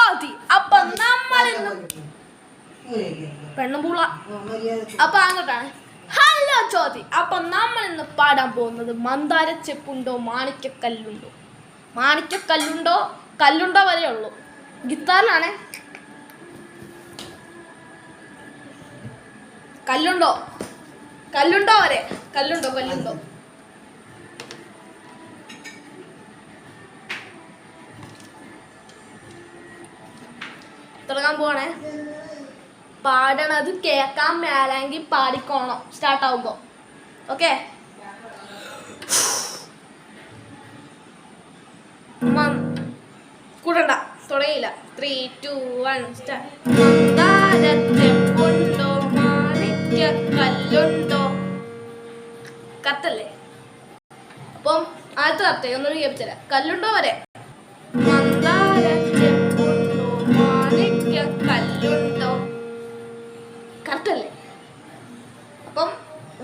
ചോദ്യം. അപ്പൊ നമ്മൾ പെണ്ണുമ്പൂള അപ്പൊ അങ്ങോട്ടാണ്. ഹലോ ചോദ്യം. അപ്പൊ നമ്മൾ ഇന്ന് പാടാൻ പോകുന്നത് മന്ദാര ചെപ്പുണ്ടോ മാണിക്കക്കല്ലുണ്ടോ. മാണിക്കക്കല്ലുണ്ടോ കല്ലുണ്ടോ വരെ ഉള്ളൂ. ഗിത്താറിലാണ്. കല്ലുണ്ടോ കല്ലുണ്ടോ വരെ കല്ലുണ്ടോ കല്ലുണ്ടോ. തുടങ്ങാൻ പോവാണേ. പാടണത് കേൾക്കാൻ മേലെങ്കിൽ പാടിക്കോണം സ്റ്റാർട്ട് ആവുമ്പോ. ഓക്കെ. കൂടണ്ട. തുടങ്ങിയില്ല. 3, 2, 1 സ്റ്റാർട്ട്. മന്ദാരത്തെപ്പുണ്ടോ മാണിക്കക്കല്ലുണ്ടോ. കത്തല്ലേ. അപ്പം ആദ്യത്തെ കത്തേ ഒന്നുകൂടി കേൾപ്പിച്ചരാം. കല്ലുണ്ടോ വരെ. മന്ദാരത്തെപ്പുണ്ടോ മാണിക്കക്കല്ലുണ്ടോ. കറക്റ്റല്ലേ. അപ്പം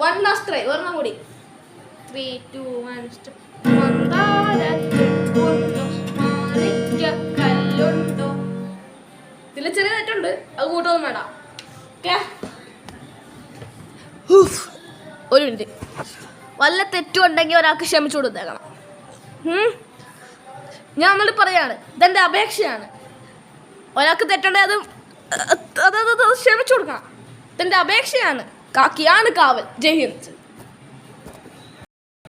1 ലാസ്റ്റ് ട്രൈ. ഒരെണ്ണം കൂടി. 3, 2, 1 സ്റ്റാർട്ട്. മന്ദാരത്തെപ്പുണ്ടോ മാണിക്കക്കല്ലുണ്ടോ. ഇതിൽ ചെറിയ തെറ്റുണ്ട്, അത് കൂട്ടൊന്നും വേണ്ട. ഓക്കെ. ഒരു മിനിറ്റ്. വല്ല തെറ്റും ഉണ്ടെങ്കിൽ ഒരാൾക്ക് ക്ഷമിച്ചു കൊടുത്തേക്കണം. ഞാൻ ഒന്നുകൂടി പറയാണ്, ഇതെൻ്റെ അപേക്ഷയാണ്. ഒരാൾക്ക് തെറ്റുണ്ടെങ്കിൽ അത് ക്ഷമിച്ചു കൊടുക്കണം. ഇതെൻ്റെ അപേക്ഷയാണ്. കാക്കിയാണ് കാവൽ. ജയ് ഹിന്ദ്.